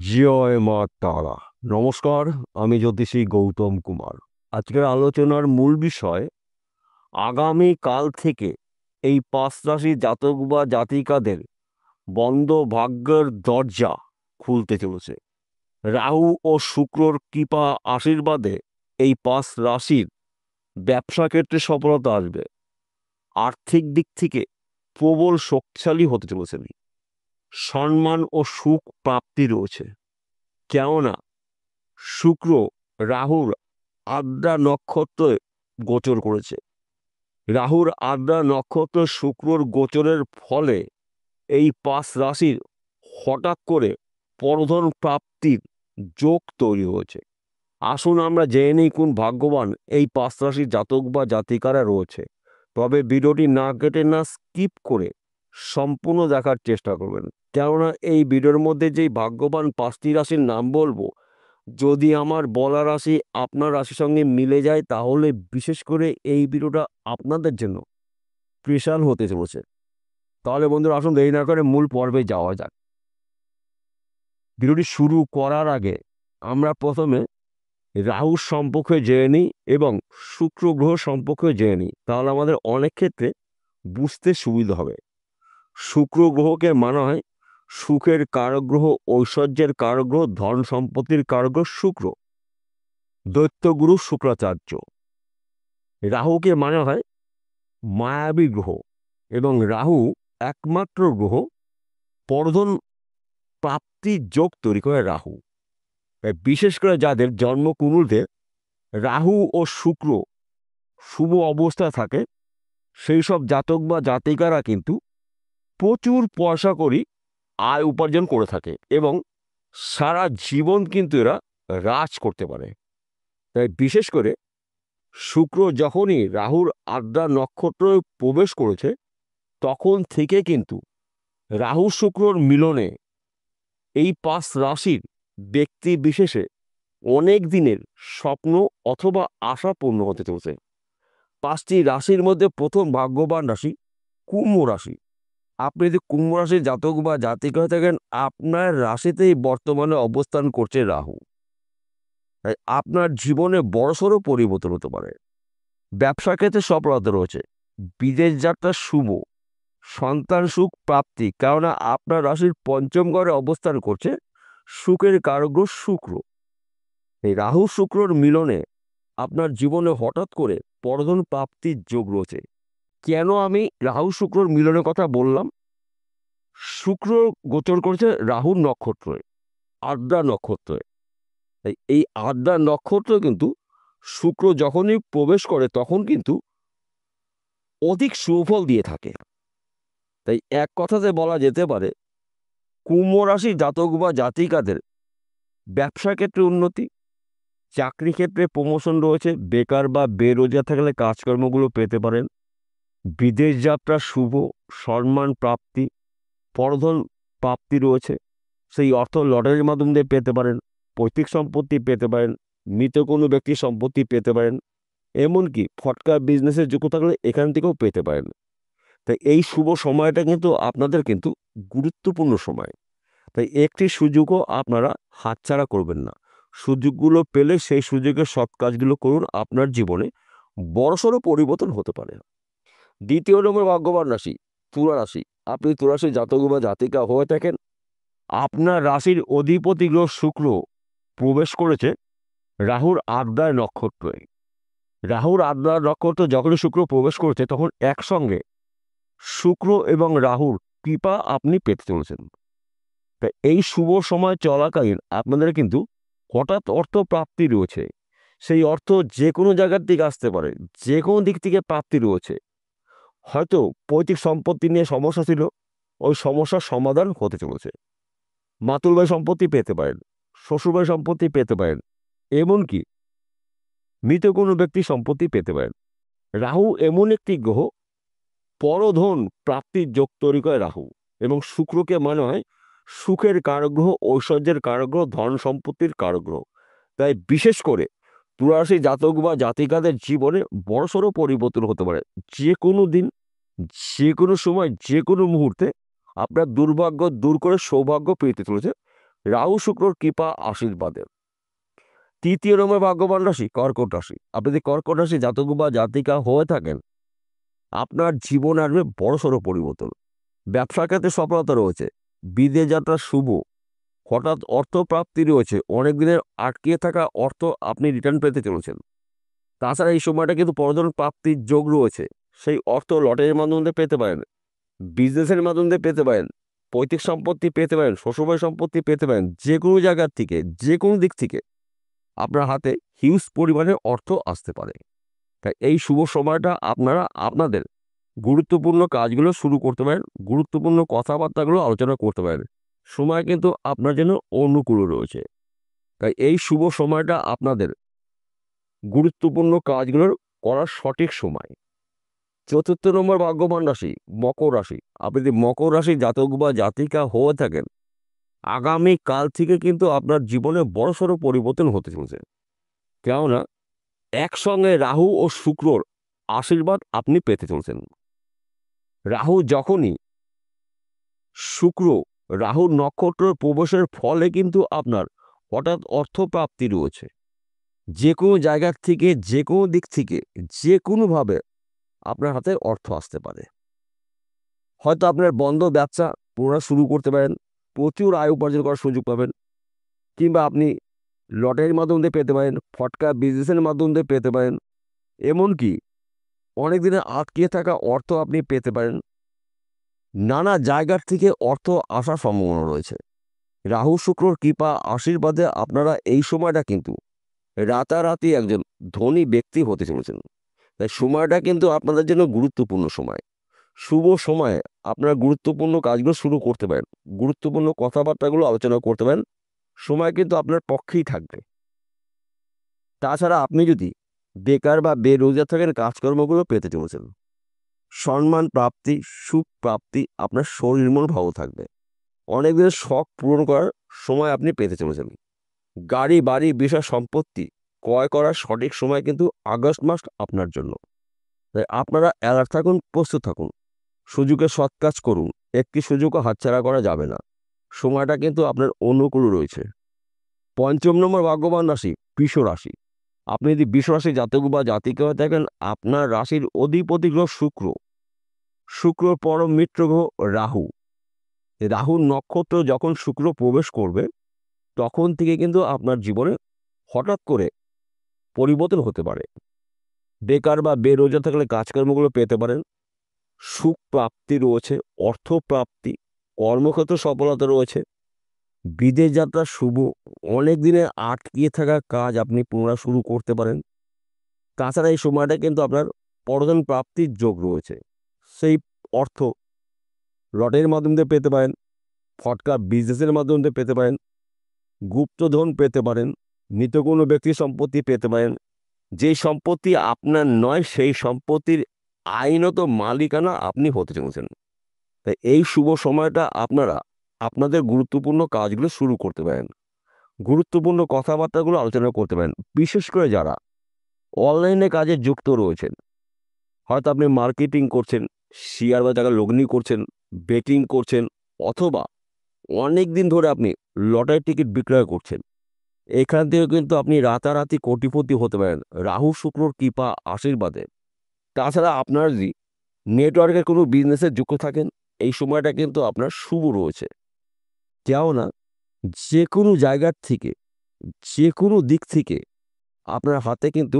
জয় মা তারা। নমস্কার, আমি জ্যোতিষী গৌতম কুমার। আজকের আলোচনার মূল বিষয়, আগামী কাল থেকে এই 5 রাশি জাতক বা জাতিকাদের বন্ধ ভাগ্যের দরজা খুলতে চলেছে। রাহু ও শুক্রর কৃপা আশীর্বাদে এই 5 রাশির ব্যবসা ক্ষেত্রে সফলতা আসবে। আর্থিক দিক থেকে প্রবল শক্তিশালী হতে চলেছেন। সম্মান ও সুখ প্রাপ্তি রয়েছে, কেননা শুক্র রাহুর আদ্রা নক্ষত্রে গোচর করেছে। রাহুর আদ্রা নক্ষত্র শুক্রর গোচরের ফলে এই 5 রাশির হঠাৎ করে পরধন প্রাপ্তির যোগ তৈরি হয়েছে। আসুন আমরা জেনে নিই কোন ভাগ্যবান এই 5 রাশির জাতক বা জাতিকারা রয়েছে। তবে ভিডিওটি না কেটে না স্কিপ করে সম্পূর্ণ দেখার চেষ্টা করবেন, কেননা এই ভিডিওর মধ্যে যেই ভাগ্যবান 5টি রাশির নাম বলবো, যদি আমার বলা রাশি আপনার রাশির সঙ্গে মিলে যায়, তাহলে বিশেষ করে এই ভিডিওটা আপনাদের জন্য স্পেশাল হতে চলেছে। তাহলে বন্ধুরা, আসুন দেরি না করে মূল পর্বে যাওয়া যাক। ভিডিওটি শুরু করার আগে আমরা প্রথমে রাহুর সম্পর্কে জেনে নিই এবং শুক্র গ্রহ সম্পর্কে জেনে নিই, তাহলে আমাদের অনেক ক্ষেত্রে বুঝতে সুবিধা হবে। শুক্র গ্রহকে মানা হয় সুখের কারগ্রহ, ঐশ্বর্যের কারগ্রহ, ধন সম্পত্তির কারগ্রহ শুক্র, দৈত্যগুরু শুক্রাচার্য। রাহুকে মানা হয় মায়াবী গ্রহ, এবং রাহু একমাত্র গ্রহ পরধন প্রাপ্তির যোগ তৈরি করে রাহু। তাই বিশেষ করে যাদের জন্মকুণ্ডলিতে রাহু ও শুক্র শুভ অবস্থায় থাকে, সেই সব জাতক বা জাতিকারা কিন্তু প্রচুর পয়সা করি আয় উপার্জন করে থাকে এবং সারা জীবন কিন্তু এরা রাজ করতে পারে। তাই বিশেষ করে শুক্র যখনই রাহুর আদ্রা নক্ষত্রে প্রবেশ করেছে, তখন থেকে কিন্তু রাহু শুক্রর মিলনে এই 5 রাশির ব্যক্তি বিশেষে অনেক দিনের স্বপ্ন অথবা আশা পূর্ণ হতে চলছে। 5টি রাশির মধ্যে প্রথম ভাগ্যবান রাশি কুম্ভ রাশি। আপনি যদি কুম্ভ রাশির জাতক বা জাতিকা হয়ে থাকেন, আপনার রাশিতেই বর্তমানে অবস্থান করছে রাহু। তাই আপনার জীবনে বড়সড় পরিবর্তন হতে পারে। ব্যবসা ক্ষেত্রে সফলতা রয়েছে, বিদেশ যাত্রা শুভ, সন্তান সুখ প্রাপ্তি, কেননা আপনার রাশির পঞ্চম ঘরে অবস্থান করছে সুখের কারগ্রহ শুক্র। এই রাহু শুক্রর মিলনে আপনার জীবনে হঠাৎ করে পরধন প্রাপ্তির যোগ রয়েছে। কেন আমি রাহু শুক্রর মিলনের কথা বললাম? শুক্র গোচর করেছে রাহুর নক্ষত্রে, আদ্রা নক্ষত্রে। তাই এই আদ্রা নক্ষত্র কিন্তু শুক্র যখনই প্রবেশ করে, তখন কিন্তু অধিক সুফল দিয়ে থাকে। তাই এক কথাতে বলা যেতে পারে, কুম্ভ রাশি জাতক বা জাতিকাদের ব্যবসা ক্ষেত্রে উন্নতি, চাকরি ক্ষেত্রে প্রমোশন রয়েছে, বেকার বা বেরোজগার থাকলে কাজকর্মগুলো পেতে পারেন, বিদেশ যাত্রা শুভ, সম্মান প্রাপ্তি, পরধন প্রাপ্তি রয়েছে। সেই অর্থ লটারির মাধ্যম দিয়ে পেতে পারেন, পৈতৃক সম্পত্তি পেতে পারেন, মৃত কোনো ব্যক্তির সম্পত্তি পেতে পারেন, এমনকি ফটকা বিজনেসে যুক্ত থাকলে এখান থেকেও পেতে পারেন। তাই এই শুভ সময়টা কিন্তু আপনাদের কিন্তু গুরুত্বপূর্ণ সময়। তাই একটি সুযোগও আপনারা হাতছাড়া করবেন না। সুযোগগুলো পেলে সেই সুযোগের সৎ কাজগুলো করুন, আপনার জীবনে বড়সড় পরিবর্তন হতে পারে। দ্বিতীয় নম্বর ভাগ্যবান রাশি তুলা রাশি। আপনি তুলা রাশির জাতক বা জাতিকা হয়ে থাকেন, আপনার রাশির অধিপতি গ্রহ শুক্র প্রবেশ করেছে রাহুর আদ্রা নক্ষত্রে। রাহুর আদ্রা নক্ষত্র যখনই শুক্র প্রবেশ করেছে, তখন একসঙ্গে শুক্র এবং রাহুর কৃপা আপনি পেতে চলেছেন। তাই এই শুভ সময় চলাকালীন আপনাদের কিন্তু হঠাৎ অর্থ প্রাপ্তি রয়েছে। সেই অর্থ যে কোনো জায়গার দিকে আসতে পারে, যে কোনো দিক থেকে প্রাপ্তি রয়েছে। হয়তো পৈতৃক সম্পত্তি নিয়ে সমস্যা ছিল, ওই সমস্যার সমাধান হতে চলেছে। মাতুলবাড়ি সম্পত্তি পেতে পারেন, শ্বশুরবাড়ি সম্পত্তি পেতে পারেন, এমনকি মৃত কোনো ব্যক্তি সম্পত্তি পেতে পারেন। রাহু এমন একটি গ্রহ, পরধন প্রাপ্তির যোগ তৈরি করে রাহু, এবং শুক্রকে মনে হয় সুখের কারগ্রহ, ঐশ্বর্যের কারগ্রহ, ধন সম্পত্তির কারগ্রহ। তাই বিশেষ করে তুলা রাশির জাতক বা জাতিকাদের জীবনে বড়সড় পরিবর্তন হতে পারে। যে কোনো দিন, যে কোনো সময়, যে কোনো মুহূর্তে আপনার দুর্ভাগ্য দূর করে সৌভাগ্য পেতে চলেছে রাহু শুক্রর কৃপা আশীর্বাদে। তৃতীয় নম্বর ভাগ্যবান রাশি কর্কট রাশি। আপনি যদি কর্কট রাশি জাতক বা জাতিকা হয়ে থাকেন, আপনার জীবন আসবে বড়সড় পরিবর্তন। ব্যবসার ক্ষেত্রে সফলতা রয়েছে, বিদেশ যাত্রা শুভ, হঠাৎ অর্থপ্রাপ্তি রয়েছে, অনেক দিনের আটকিয়ে থাকা অর্থ আপনি রিটার্ন পেতে চলেছেন। তাছাড়া এই সময়টা কিন্তু পরধন প্রাপ্তির যোগ রয়েছে, সেই অর্থ লটারির মাধ্যমে পেতে পারেন, বিজনেসের মাধ্যমে পেতে পারেন, পৈতৃক সম্পত্তি পেতে পারেন, শ্বশুরবাড়ির সম্পত্তি পেতে পারেন। যে কোনো জায়গার থেকে, যে কোনো দিক থেকে আপনার হাতে হিউজ পরিমাণের অর্থ আসতে পারে। তাই এই শুভ সময়টা আপনারা আপনাদের গুরুত্বপূর্ণ কাজগুলো শুরু করতে পারেন, গুরুত্বপূর্ণ কথাবার্তাগুলো আলোচনা করতে পারেন। সময় কিন্তু আপনার জন্য অনুকূল রয়েছে। তাই এই শুভ সময়টা আপনাদের গুরুত্বপূর্ণ কাজগুলোর করার সঠিক সময়। চতুর্থ নম্বর ভাগ্যবান রাশি মকর রাশি। আপনি যদি মকর রাশি জাতক বা জাতিকা হয়ে থাকেন, আগামী কাল থেকে কিন্তু আপনার জীবনে বড়সড় পরিবর্তন হতে চলেছে। কেননা একসঙ্গে রাহু ও শুক্রর আশীর্বাদ আপনি পেতে চলছেন। রাহু যখনই শুক্র রাহুর নক্ষত্রের প্রবেশের ফলে কিন্তু আপনার হঠাৎ অর্থপ্রাপ্তি রয়েছে। যে কোনো জায়গার থেকে, যে কোনো দিক থেকে, যে কোনোভাবে আপনার হাতে অর্থ আসতে পারে। হয়তো আপনার বন্ধ ব্যবসা পুনরায় শুরু করতে পারেন, প্রচুর আয় উপার্জন করার সুযোগ পাবেন, কিংবা আপনি লটারির মাধ্যম দিয়ে পেতে পারেন, ফটকা বিজনেসের মাধ্যম দিয়ে পেতে পারেন, এমনকি অনেক দিনে আটকিয়ে থাকা অর্থ আপনি পেতে পারেন। নানা জায়গার থেকে অর্থ আসার সম্ভাবনা রয়েছে। রাহু শুক্রর কৃপা আশীর্বাদে আপনারা এই সময়টা কিন্তু রাতারাতি একজন ধনী ব্যক্তি হতে চলেছেন। তাই সময়টা কিন্তু আপনাদের জন্য গুরুত্বপূর্ণ সময়। শুভ সময়ে আপনারা গুরুত্বপূর্ণ কাজগুলো শুরু করতে পারেন, গুরুত্বপূর্ণ কথাবার্তাগুলো আলোচনা করতে পারেন। সময় কিন্তু আপনার পক্ষেই থাকবে। তাছাড়া আপনি যদি বেকার বা বেরোজগার থাকেন, কাজকর্মগুলো পেতে চলেছেন। সম্মান প্রাপ্তি, সুখ প্রাপ্তি, আপনার শরীর মন ভালো থাকবে। অনেক দিনের শখ পূরণ করার সময় আপনি পেতে চলেছেন। গাড়ি বাড়ি বিষয় সম্পত্তি ক্রয় করার সঠিক সময় কিন্তু আগস্ট মাস আপনার জন্য। তাই আপনারা অ্যালার্ট থাকুন, প্রস্তুত থাকুন, সুযোগে সৎ কাজ করুন। একটি সুযোগও হাতছাড়া করা যাবে না। সময়টা কিন্তু আপনার অনুকূল রয়েছে। পঞ্চম নম্বর ভাগ্যবান রাশি বৃষ রাশি। আপনি যদি বৃষ রাশি জাতক বা জাতিকা হয়ে থাকেন, আপনার রাশির অধিপতি গ্রহ শুক্র, শুক্রর পরম মিত্র গ্রহ রাহু। রাহুর নক্ষত্র যখন শুক্র প্রবেশ করবে, তখন থেকে কিন্তু আপনার জীবনে হঠাৎ করে পরিবর্তন হতে পারে। বেকার বা বেরোজগার থাকলে কাজকর্মগুলো পেতে পারেন, সুখ প্রাপ্তি রয়েছে, অর্থপ্রাপ্তি, কর্মক্ষেত্র সফলতা রয়েছে, বিদেশ যাত্রা শুভ, অনেক দিনে আটকিয়ে থাকা কাজ আপনি পুনরায় শুরু করতে পারেন। তাছাড়া এই সময়টা কিন্তু আপনার পরধন প্রাপ্তির যোগ রয়েছে। সেই অর্থ লটারির মাধ্যম দিয়ে পেতে পারেন, ফটকা বিজনেসের মাধ্যম দিয়ে পেতে পারেন, গুপ্তধন পেতে পারেন, মৃত কোনো ব্যক্তির সম্পত্তি পেতে পারেন। যেই সম্পত্তি আপনার নয়, সেই সম্পত্তির আইনত মালিকানা আপনি হতে চলেছেন। তাই এই শুভ সময়টা আপনারা আপনাদের গুরুত্বপূর্ণ কাজগুলো শুরু করতে পারেন, গুরুত্বপূর্ণ কথাবার্তাগুলো আলোচনা করতে পারেন। বিশেষ করে যারা অনলাইনে কাজে যুক্ত রয়েছেন, হয়তো আপনি মার্কেটিং করছেন, শেয়ার বাজারে লগ্নি করছেন, বেটিং করছেন, অথবা অনেক দিন ধরে আপনি লটারি টিকিট বিক্রয় করছেন, এখান থেকে কিন্তু আপনি রাতারাতি কোটিপতি হতে পারেন রাহু শুক্রর কৃপা আশীর্বাদে। তাছাড়া আপনার যদি নেটওয়ার্কের কোনো বিজনেসে যুক্ত থাকেন, এই সময়টা কিন্তু আপনার শুভ রয়েছে। কেননা যে কোনো জায়গার থেকে, যে কোনো দিক থেকে আপনার হাতে কিন্তু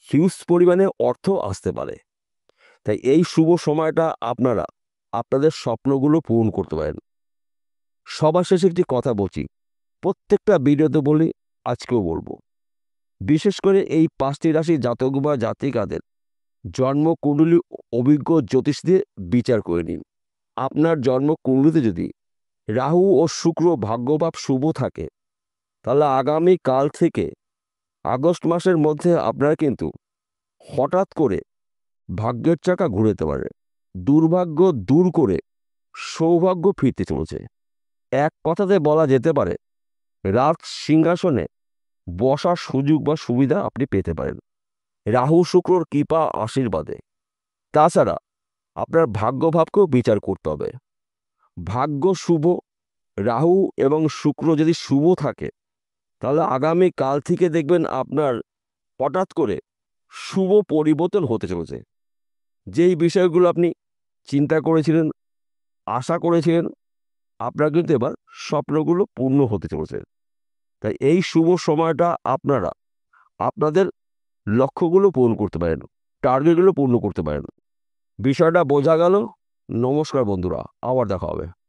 হিউজ পরিমাণে অর্থ আসতে পারে। তাই এই শুভ সময়টা আপনারা আপনাদের স্বপ্নগুলো পূরণ করতে পারেন। সবার শেষে একটি কথা বলছি, প্রত্যেকটা ভিডিওতে বলি, আজকেও বলবো, বিশেষ করে এই 5টি রাশি জাতক বা জাতিকাদের জন্মকুণ্ডলী অভিজ্ঞ জ্যোতিষ দিয়ে বিচার করে নিন। আপনার জন্মকুণ্ডলীতে যদি রাহু ও শুক্র ভাগ্যভাব শুভ থাকে, তাহলে আগামী কাল থেকে আগস্ট মাসের মধ্যে আপনার কিন্তু হঠাৎ করে ভাগ্যের চাকা ঘুরেতে পারে। দুর্ভাগ্য দূর করে সৌভাগ্য ফিরতে চলেছে। এক কথাতে বলা যেতে পারে, রাজ সিংহাসনে বসার সুযোগ বা সুবিধা আপনি পেতে পারেন রাহু শুক্রর কৃপা আশীর্বাদে। তাছাড়া আপনার ভাগ্যভাবকেও বিচার করতে হবে। ভাগ্য শুভ, রাহু এবং শুক্র যদি শুভ থাকে, তাহলে আগামী কাল থেকে দেখবেন আপনার হঠাৎ করে শুভ পরিবর্তন হতে চলেছে। যেই বিষয়গুলো আপনি চিন্তা করেছিলেন, আশা করেছিলেন, আপনার কিন্তু এবার স্বপ্নগুলো পূর্ণ হতে চলেছে। তাই এই শুভ সময়টা আপনারা আপনাদের লক্ষ্যগুলো পূরণ করতে পারেন, টার্গেটগুলো পূর্ণ করতে পারেন। বিষয়টা বোঝা গেল? নমস্কার বন্ধুরা, আবার দেখা হবে।